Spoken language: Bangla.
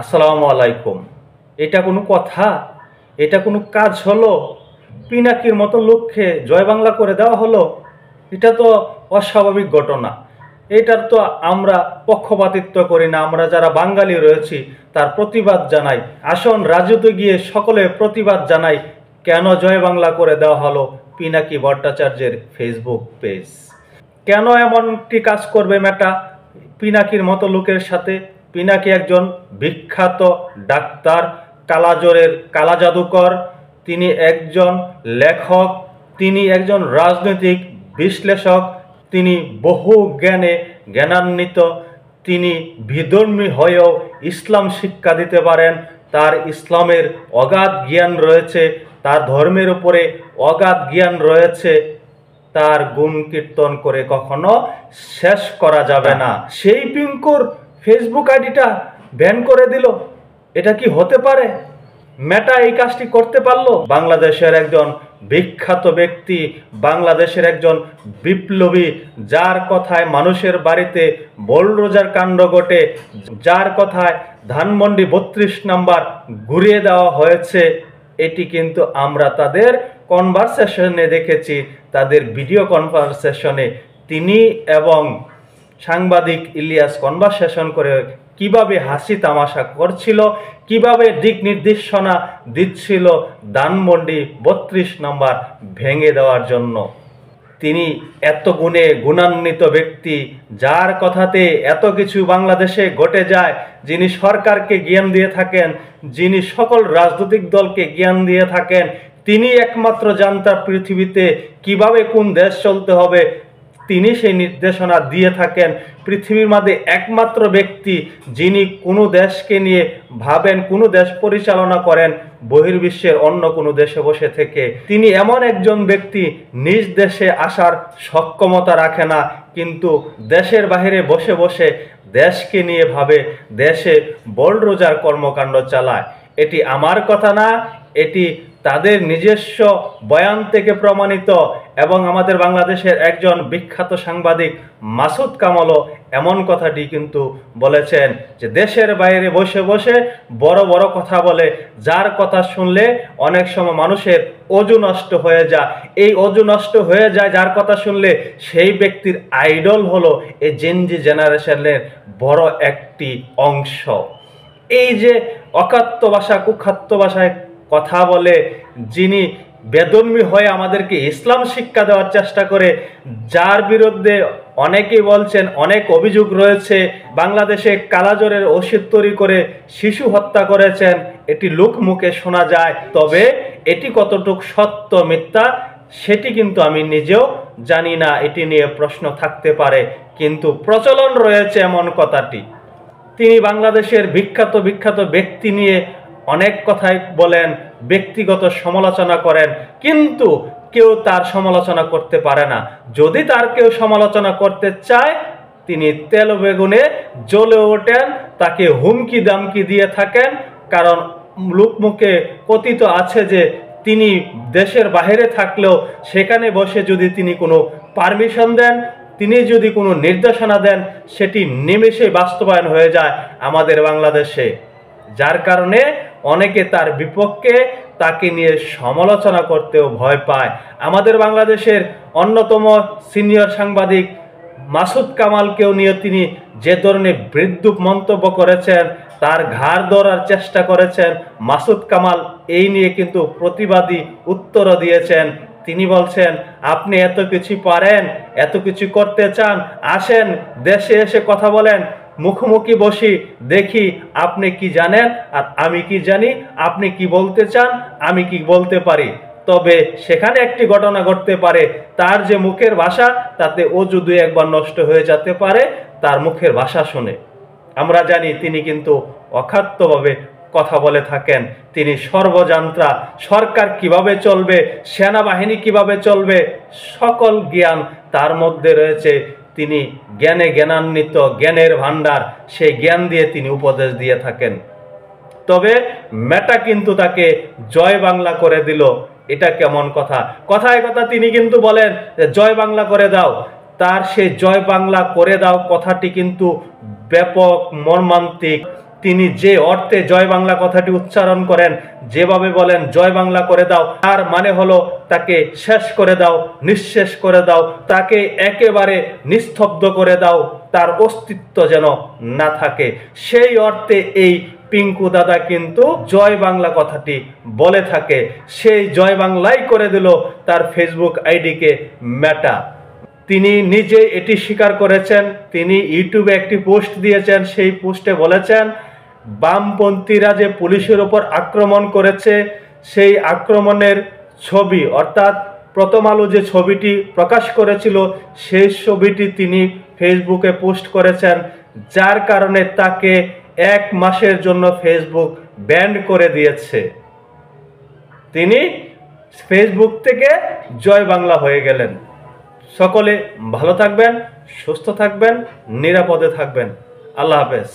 আসসালামু আলাইকুম। এটা কোনো কথা? এটা কোনো কাজ হলো? পিনাকির মতো লোককে জয় বাংলা করে দেওয়া হলো? এটা তো অস্বাভাবিক ঘটনা। এটার তো আমরা পক্ষপাতিত্ব করি না। আমরা যারা বাঙালি রয়েছি তার প্রতিবাদ জানাই। আসুন রাজুতে গিয়ে সকলে প্রতিবাদ জানাই, কেন জয় বাংলা করে দেওয়া হলো পিনাকি ভট্টাচার্যের ফেসবুক পেজ। কেন এমনটি কাজ করবে মেটা পিনাকির মতো লোকের সাথে? পিনাকি একজন বিখ্যাত ডাক্তার, কালাজ্বরের কালা জাদুকর, তিনি একজন লেখক, তিনি একজন রাজনৈতিক বিশ্লেষক, তিনি বহু জ্ঞানে জ্ঞানান্বিত, তিনি বিধর্মী হয়েও ইসলাম শিক্ষা দিতে পারেন, তার ইসলামের অগাধ জ্ঞান রয়েছে, তার ধর্মের উপরে অগাধ জ্ঞান রয়েছে। তার গুণ কীর্তন করে কখনো শেষ করা যাবে না। সেই পিঙ্কুর ফেসবুক আইডিটা ব্যান করে দিল, এটা কি হতে পারে? মেটা এই কাজটি করতে পারলো? বাংলাদেশের একজন বিখ্যাত ব্যক্তি, বাংলাদেশের একজন বিপ্লবী, যার কথায় মানুষের বাড়িতে বোলরোজার কাণ্ড ঘটে, যার কথায় ধানমন্ডি 32 নাম্বার ঘুরিয়ে দেওয়া হয়েছে, এটি কিন্তু আমরা তাদের কনভারসেশনে দেখেছি, তাদের ভিডিও কনভারসেশনে তিনি এবং সাংবাদিক ইলিয়াস কনভারসেশন করে কিভাবে হাসি তামাশা করছিল, কিভাবে দিক নির্দেশনা দিচ্ছিল ধানমন্ডি 32 নম্বর ভেঙে দেওয়ার জন্য। তিনি এত গুণে গুণান্বিত ব্যক্তি, যার কথাতে এত কিছু বাংলাদেশে ঘটে যায়, যিনি সরকারকে জ্ঞান দিয়ে থাকেন, যিনি সকল রাজনৈতিক দলকে জ্ঞান দিয়ে থাকেন, তিনি একমাত্র জানতাম পৃথিবীতে কিভাবে কোন দেশ চলতে হবে, তিনি সেই নির্দেশনা দিয়ে থাকেন। পৃথিবীর মধ্যে একমাত্র ব্যক্তি যিনি কোনো দেশকে নিয়ে ভাবেন, কোনো দেশ পরিচালনা করেন বহির্বিশ্বের অন্য কোনো দেশে বসে থেকে। তিনি এমন একজন ব্যক্তি, নিজ দেশে আসার সক্ষমতা রাখে না, কিন্তু দেশের বাইরে বসে বসে দেশকে নিয়ে ভাবে, দেশে বোলরোজার কর্মকাণ্ড চালায়। এটি আমার কথা না, এটি তাদের নিজস্ব বয়ান থেকে প্রমাণিত। এবং আমাদের বাংলাদেশের একজন বিখ্যাত সাংবাদিক মাসুদ কামালও এমন কথাটি কিন্তু বলেছেন, যে দেশের বাইরে বসে বসে বড় বড় কথা বলে, যার কথা শুনলে অনেক সময় মানুষের অজু নষ্ট হয়ে যায়। এই অজু নষ্ট হয়ে যায় যার কথা শুনলে, সেই ব্যক্তির আইডল হলো এই জেনজি জেনারেশনের বড় একটি অংশ। এই যে অকাত্য ভাষা, কুখাত্য ভাষায় কথা বলে, যিনি বেদর্মী হয়ে আমাদেরকে ইসলাম শিক্ষা দেওয়ার চেষ্টা করে, যার বিরুদ্ধে অনেকেই বলছেন অনেক অভিযোগ রয়েছে, বাংলাদেশে কালাজ্বরের ওষুধ তৈরি করে শিশু হত্যা করেছেন, এটি লোকমুখে শোনা যায়। তবে এটি কতটুকু সত্য মিথ্যা সেটি কিন্তু আমি নিজেও জানি না, এটি নিয়ে প্রশ্ন থাকতে পারে, কিন্তু প্রচলন রয়েছে এমন কথাটি। তিনি বাংলাদেশের বিখ্যাত বিখ্যাত ব্যক্তি নিয়ে অনেক কথাই বলেন, ব্যক্তিগত সমালোচনা করেন, কিন্তু কেউ তার সমালোচনা করতে পারে না। যদি তার কেউ সমালোচনা করতে চায়, তিনি তেল বেগুনে জ্বলে ওঠেন, তাকে হুমকি দামকি দিয়ে থাকেন। কারণ লোকমুখে কথিত আছে যে তিনি দেশের বাইরে থাকলেও সেখানে বসে যদি তিনি কোনো পারমিশন দেন, তিনি যদি কোনো নির্দেশনা দেন, সেটি নিমেষে বাস্তবায়ন হয়ে যায় আমাদের বাংলাদেশে। যার কারণে অনেকে তার বিপক্ষে, তাকে নিয়ে সমালোচনা করতেও ভয় পায়। আমাদের বাংলাদেশের অন্যতম সিনিয়র সাংবাদিক মাসুদ কামালকেও নিয়ে তিনি যে ধরনের বিদ্রূপ মন্তব্য করেছেন, তার ঘাড় ধরার চেষ্টা করেছেন, মাসুদ কামাল এই নিয়ে কিন্তু প্রতিবাদী উত্তরও দিয়েছেন। তিনি বলছেন, আপনি এত কিছু পারেন, এত কিছু করতে চান, আসেন দেশে এসে কথা বলেন, মুখোমুখি বসি, দেখি আপনি কি জানেন আর আমি কি জানি, আপনি কি বলতে চান, আমি কি বলতে পারি। তবে সেখানে একটি ঘটনা ঘটতে পারে, তার যে মুখের ভাষা, তাতে অজু দুই একবার নষ্ট হয়ে যেতে পারে তার মুখের ভাষা শুনে। আমরা জানি তিনি কিন্তু অখাদ্যভাবে কথা বলে থাকেন, তিনি সর্বযান্ত্রা, সরকার কিভাবে চলবে, সেনাবাহিনী কিভাবে চলবে, সকল জ্ঞান তার মধ্যে রয়েছে। তিনি জ্ঞানে জ্ঞানান্বিত, জ্ঞানের ভান্ডার, সেই জ্ঞান দিয়ে তিনি উপদেশ দিয়ে থাকেন। তবে মেটা কিন্তু তাকে জয় বাংলা করে দিল, এটা কেমন কথা? কথায় কথা তিনি কিন্তু বলেন যে জয় বাংলা করে দাও। তার সেই জয় বাংলা করে দাও কথাটি কিন্তু ব্যাপক মর্মান্তিক। তিনি যে অর্থে জয় বাংলা কথাটি উচ্চারণ করেন, যেভাবে বলেন জয় বাংলা করে দাও, তার মানে হলো তাকে শেষ করে দাও, নিঃশেষ করে দাও, তাকে একেবারে নিস্তব্ধ করে দাও, তার অস্তিত্ব যেন না থাকে। সেই অর্থে এই পিঙ্কু দাদা কিন্তু জয় বাংলা কথাটি বলে থাকে। সেই জয় বাংলাই করে দিল তার ফেসবুক আইডিকে মেটা। তিনি নিজে এটি স্বীকার করেছেন। তিনি ইউটিউবে একটি পোস্ট দিয়েছেন, সেই পোস্টে বলেছেন বামপন্থীরা যে পুলিশের ওপর আক্রমণ করেছে, সেই আক্রমণের ছবি অর্থাৎ প্রথম আলো যে ছবিটি প্রকাশ করেছিল সেই ছবিটি তিনি ফেসবুকে পোস্ট করেছেন, যার কারণে তাকে 1 মাসের জন্য ফেসবুক ব্যান করে দিয়েছে। তিনি ফেসবুক থেকে জয় বাংলা হয়ে গেলেন। সকলে ভালো থাকবেন, সুস্থ থাকবেন, নিরাপদে থাকবেন। আল্লাহ হাফেজ।